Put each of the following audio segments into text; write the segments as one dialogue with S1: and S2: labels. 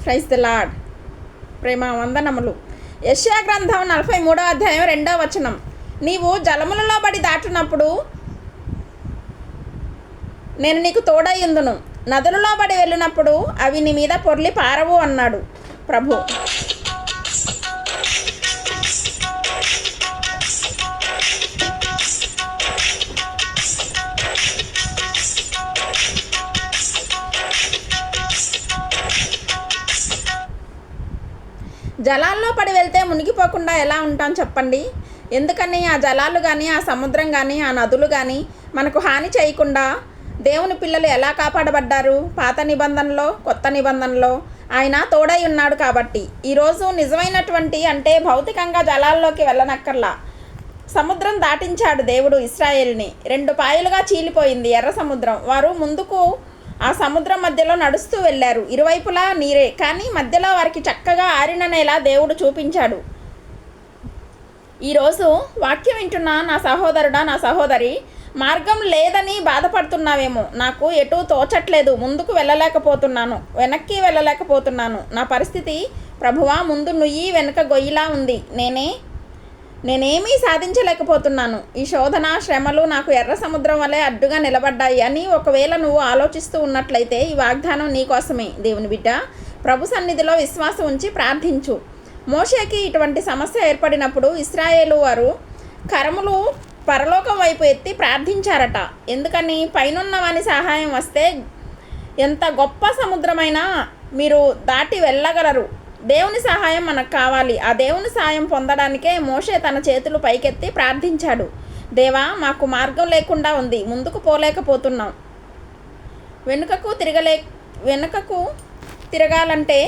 S1: Praise the lord. ప్రేమ వందనములు. యెషయా గ్రంథం 43వ అధ్యాయం 2వ వచనం. నీవు జలములలో బడి దాటునప్పుడు నేను నీకు తోడయ్యుందును, నదులలో బడి వెళ్ళినప్పుడు అవి నీ మీద పొర్లి పారవు అన్నాడు ప్రభు. జలాల్లో పడి వెళ్తే మునిగిపోకుండా ఎలా ఉంటాం చెప్పండి? ఎందుకని ఆ జలాలు కానీ, ఆ సముద్రం కానీ, ఆ నదులు కానీ మనకు హాని చేయకుండా దేవుని పిల్లలు ఎలా కాపాడబడ్డారు? పాత నిబంధనలో, కొత్త నిబంధనలో ఆయన తోడై ఉన్నాడు కాబట్టి. ఈరోజు నిజమైనటువంటి అంటే భౌతికంగా జలాల్లోకి వెళ్ళనక్కర్లా. సముద్రం దాటించాడు దేవుడు ఇశ్రాయేలుని. 2 పాయలుగా చీలిపోయింది ఎర్ర సముద్రం. వారు ముందుకు ఆ సముద్రం మధ్యలో నడుస్తూ వెళ్ళారు. ఇరువైపులా నీరే, కానీ మధ్యలో వారికి చక్కగా ఆరిన నేల దేవుడు చూపించాడు. ఈరోజు వాక్యం వింటున్న నా సహోదరుడా, నా సహోదరి, మార్గం లేదని బాధపడుతున్నావేమో. నాకు ఎటూ తోచట్లేదు, ముందుకు వెళ్ళలేకపోతున్నాను, వెనక్కి వెళ్ళలేకపోతున్నాను. నా పరిస్థితి ప్రభువా ముందు నుయ్యి వెనుక గొయ్యిలా ఉంది. నేనేమీ సాధించలేకపోతున్నాను. ఈ శోధన, శ్రమలు నాకు ఎర్ర సముద్రం వలె అడ్డుగా నిలబడ్డాయి అని ఒకవేళ నువ్వు ఆలోచిస్తూ ఉన్నట్లయితే ఈ వాగ్దానం నీకోసమే. దేవుని బిడ్డ, ప్రభు సన్నిధిలో విశ్వాసం ఉంచి ప్రార్థించు. మోషేకి ఇటువంటి సమస్య ఏర్పడినప్పుడు ఇశ్రాయేలు వారు కరములు పరలోకం వైపు ఎత్తి ప్రార్థించారట. ఎందుకని? పైనున్న వాని సహాయం వస్తే ఎంత గొప్ప సముద్రమైనా మీరు దాటి వెళ్ళగలరు. దేవుని సహాయం మనకు కావాలి. ఆ దేవుని సహాయం పొందడానికే మోషే తన చేతులు పైకెత్తి ప్రార్థించాడు. దేవా, మాకు మార్గం లేకుండా ఉంది, ముందుకు పోలేకపోతున్నాం, వెనుకకు తిరగాలంటే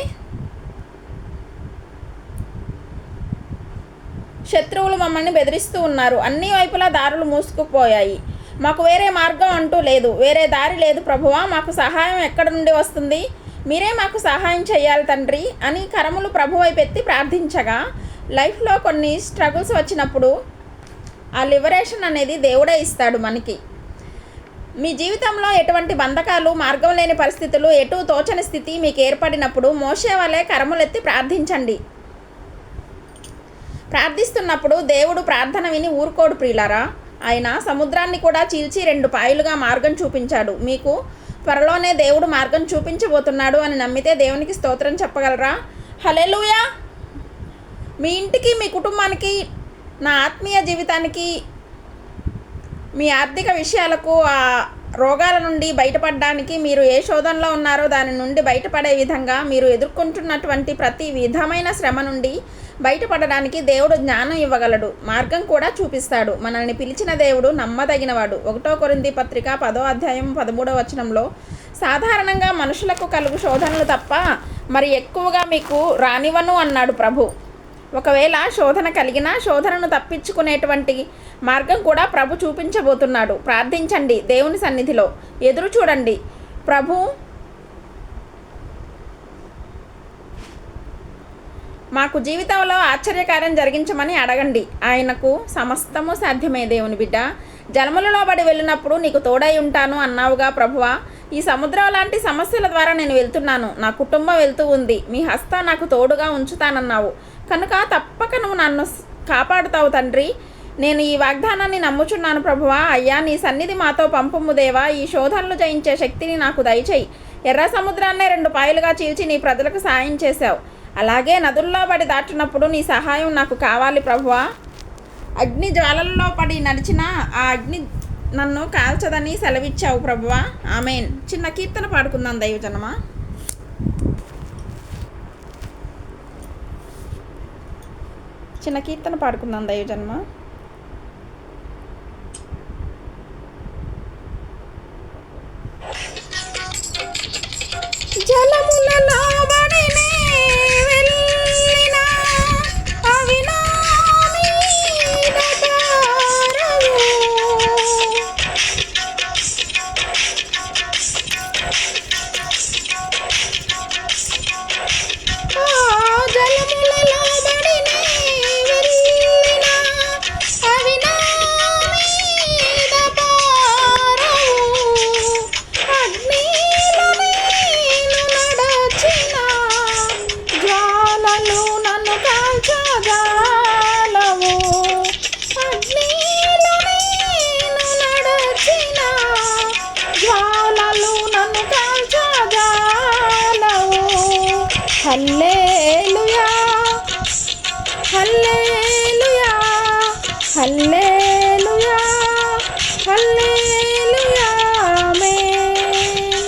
S1: శత్రువులు మమ్మల్ని బెదిరిస్తూ ఉన్నారు. అన్ని వైపులా దారులు మూసుకుపోయాయి. మాకు వేరే మార్గం అంటూ లేదు, వేరే దారి లేదు ప్రభువా, మాకు సహాయం ఎక్కడి నుండి వస్తుంది? మీరే మాకు సహాయం చేయాలి తండ్రి అని కరములు ప్రభు వైపు ఎత్తి ప్రార్థించగా, లైఫ్లో కొన్ని స్ట్రగుల్స్ వచ్చినప్పుడు ఆ లిబరేషన్ అనేది దేవుడే ఇస్తాడు మనకి. మీ జీవితంలో ఎటువంటి బంధకాలు, మార్గం లేని పరిస్థితులు, ఎటు తోచని స్థితి మీకు ఏర్పడినప్పుడు మోషే వలె కరములెత్తి ప్రార్థించండి. ప్రార్థిస్తున్నప్పుడు దేవుడు ప్రార్థన విని ఊరుకోడు ప్రియులారా. ఆయన సముద్రాన్ని కూడా చీల్చి 2 పాయలుగా మార్గం చూపించాడు. మీకు త్వరలోనే దేవుడు మార్గం చూపించబోతున్నాడు అని నమ్మితే దేవునికి స్తోత్రం చెప్పగలరా? హల్లెలూయా. మీ ఇంటికి, మీ కుటుంబానికి, నా ఆత్మీయ జీవితానికి, మీ ఆర్థిక విషయాలకు, ఆ రోగాల నుండి బయటపడడానికి, మీరు ఏ శోధనలో ఉన్నారో దాని నుండి బయటపడే విధంగా, మీరు ఎదుర్కొంటున్నటువంటి ప్రతి విధమైన శ్రమ నుండి బయటపడడానికి దేవుడు జ్ఞానం ఇవ్వగలడు, మార్గం కూడా చూపిస్తాడు. మనల్ని పిలిచిన దేవుడు నమ్మదగినవాడు. 1 కొరింథీ పత్రిక 10వ అధ్యాయం 13వ వచనంలో, సాధారణంగా మనుషులకు కలుగు శోధనలు తప్ప మరి ఎక్కువగా మీకు రానివ్వను అన్నాడు ప్రభు. ఒకవేళ శోధన కలిగినా శోధనను తప్పించుకునేటువంటి మార్గం కూడా ప్రభు చూపించబోతున్నాడు. ప్రార్థించండి, దేవుని సన్నిధిలో ఎదురు చూడండి. ప్రభు మాకు జీవితంలో ఆశ్చర్యకార్యం జరిగించమని అడగండి. ఆయనకు సమస్తము సాధ్యమే. దేవుని బిడ్డ, జలములలో పడి వెళ్ళినప్పుడు నీకు తోడై ఉంటాను అన్నావుగా ప్రభువా. ఈ సముద్రం లాంటి సమస్యల ద్వారా నేను వెళ్తున్నాను, నా కుటుంబం వెళ్తూ ఉంది, మీ హస్తం నాకు తోడుగా ఉంచుతానన్నావు కనుక తప్పక నువ్వు నన్ను కాపాడుతావు తండ్రి. నేను ఈ వాగ్దానాన్ని నమ్ముచున్నాను ప్రభువా. అయ్యా, నీ సన్నిధి మాతో పంపుము దేవా. ఈ శోధనలు జయించే శక్తిని నాకు దయచేయి. ఎర్ర సముద్రాన్నే 2 పాయలుగా చీల్చి నీ ప్రజలకు సాయం చేశావు. అలాగే నదుల్లో పడి దాటినప్పుడు నీ సహాయం నాకు కావాలి ప్రభువా. అగ్ని జ్వాలల్లో పడి నడిచిన ఆ అగ్ని నన్ను కాల్చదని సెలవిచ్చావు ప్రభువా. ఆమేన్. చిన్న కీర్తన పాడుకుందాం దైవజనమా. జలములలో బడినే వెళ్ళినా అవి నా మీద పారవు. జలములలో బడినే వెళ్ళినా హల్లెలూయా హల్లెలూయా హల్లెలూయా హల్లెలూయా ఆమేన్.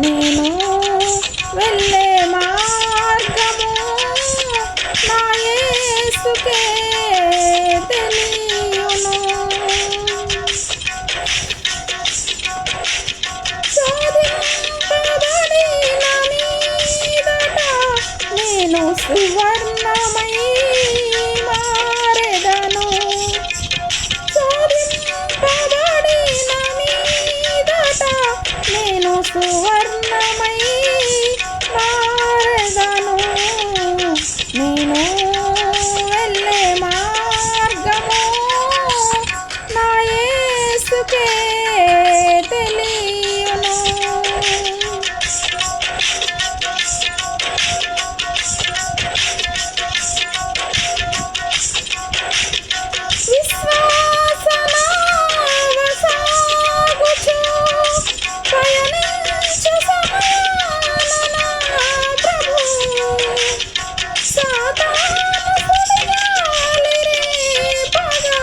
S1: నేను వెళ్ళే మార్గము నా యేసుకే తెలియును. శోధింపబడిన మీదట నేను సువర్ణమై మారెదను. శోధింపబడిన మీదట నేను సువర్ణమై మారెదను. నేను వెళ్ళే మార్గము నా యేసుకే తెలియును. విశ్వాసనావ సాగుచు పయనించు సమయాన నా ప్రభు సాతాను సుడిగాలి రేపగా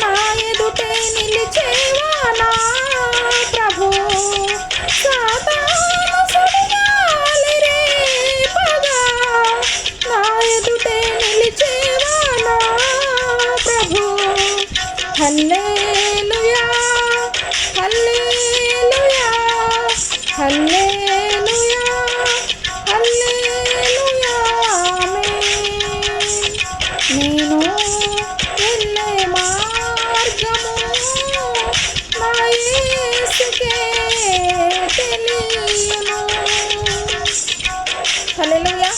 S1: నా ఎదుటే నిలిచేవా నా ప్రభు. సాతాను సుడిగాలి రేపగా నా ఎదుటే నిలిచేవా నా ప్రభు. హల్లెలూయా హల్లెలూయా హల్లెలూయా హల్లెలూయా ఆమేన్. నేను వెళ్ళే మార్గము నా యేసుకే తెలియును. హల్లెలూయా.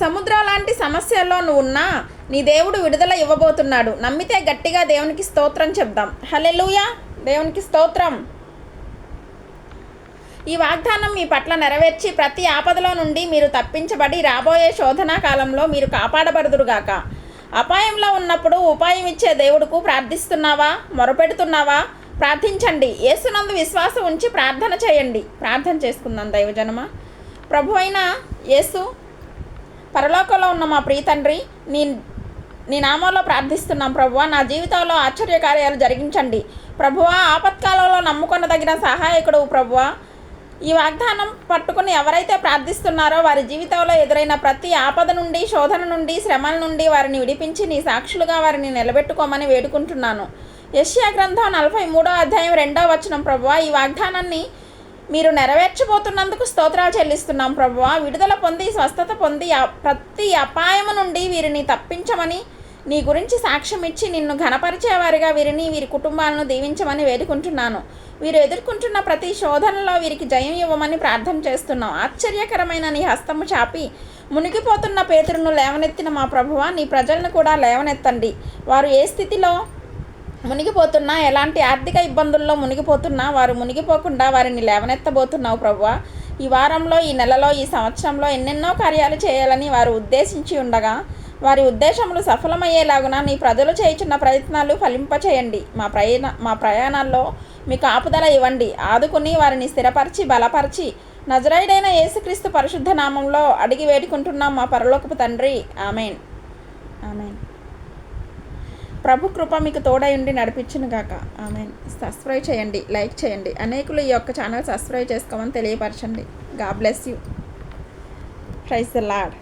S1: సముద్రం లాంటి సమస్యల్లో నువ్వు ఉన్నా నీ దేవుడు విడుదల ఇవ్వబోతున్నాడు. నమ్మితే గట్టిగా దేవునికి స్తోత్రం చెప్దాం. హల్లెలూయా. దేవునికి స్తోత్రం. ఈ వాగ్దానం మీ పట్ల నెరవేర్చి ప్రతి ఆపదలో నుండి మీరు తప్పించబడి రాబోయే శోధనా కాలంలో మీరు కాపాడబడుదురుగాక. అపాయంలో ఉన్నప్పుడు ఉపాయం ఇచ్చే దేవుడుకు ప్రార్థిస్తున్నావా? మొరపెడుతున్నావా? ప్రార్థించండి. యేసునందు విశ్వాసం ఉంచి ప్రార్థన చేయండి. ప్రార్థన చేసుకుందాం దైవజనమా. ప్రభు అయిన యేసు, పరలోకంలో ఉన్న మా ప్రియ తండ్రి, నీ నామంలో ప్రార్థిస్తున్నాం ప్రభువా. నా జీవితంలో ఆశ్చర్యకార్యాలు జరిగించండి ప్రభువా. ఆపత్కాలంలో నమ్ముకొనదగిన సహాయకుడు ప్రభువా. ఈ వాగ్దానం పట్టుకుని ఎవరైతే ప్రార్థిస్తున్నారో వారి జీవితంలో ఎదురైన ప్రతి ఆపద నుండి, శోధన నుండి, శ్రమల నుండి వారిని విడిపించి నీ సాక్షులుగా వారిని నిలబెట్టుకోమని వేడుకుంటున్నాను. యెషయా గ్రంథం 43వ అధ్యాయం 2వ వచనం ప్రభువా. ఈ వాగ్దానాన్ని మీరు నెరవేర్చబోతున్నందుకు స్తోత్రాలు చెల్లిస్తున్నాం ప్రభువా. విడుదల పొంది స్వస్థత పొంది ప్రతి అపాయము నుండి వీరిని తప్పించమని, నీ గురించి సాక్ష్యం ఇచ్చి నిన్ను ఘనపరిచేవారిగా వీరిని, వీరి కుటుంబాలను దీవించమని వేడుకుంటున్నాను. వీరు ఎదుర్కొంటున్న ప్రతి శోధనలో వీరికి జయం ఇవ్వమని ప్రార్థన చేస్తున్నాం. ఆశ్చర్యకరమైన నీ హస్తము చాపి మునిగిపోతున్న పేతురును లేవనెత్తిన మా ప్రభువా, నీ ప్రజలను కూడా లేవనెత్తండి. వారు ఏ స్థితిలో మునిగిపోతున్నా, ఎలాంటి ఆర్థిక ఇబ్బందుల్లో మునిగిపోతున్నా వారు మునిగిపోకుండా వారిని లేవనెత్తబోతున్నావు ప్రభువా. ఈ వారంలో, ఈ నెలలో, ఈ సంవత్సరంలో ఎన్నెన్నో కార్యాలు చేయాలని వారు ఉద్దేశించి ఉండగా వారి ఉద్దేశములు సఫలమయ్యేలాగున నీ ప్రజలు చేయుచున్న ప్రయత్నాలు ఫలింపచేయండి. మా ప్రయాణాల్లో మీకు ఆపుదల ఇవ్వండి. ఆదుకుని వారిని స్థిరపరిచి బలపరిచి నజరేయుడైన యేసుక్రీస్తు పరిశుద్ధ నామంలో అడిగి వేడుకుంటున్నాం మా పరలోకపు తండ్రి. ఆమెన్. ఆమెన్. ప్రభు కృప మీకు తోడై ఉండి నడిపించును గాక. ఆమెన్. సబ్స్క్రైబ్ చేయండి, లైక్ చేయండి. అనేకులు ఈ యొక్క ఛానల్ సబ్స్క్రైబ్ చేసుకోమని తెలియపరచండి. God bless you. Praise the lord.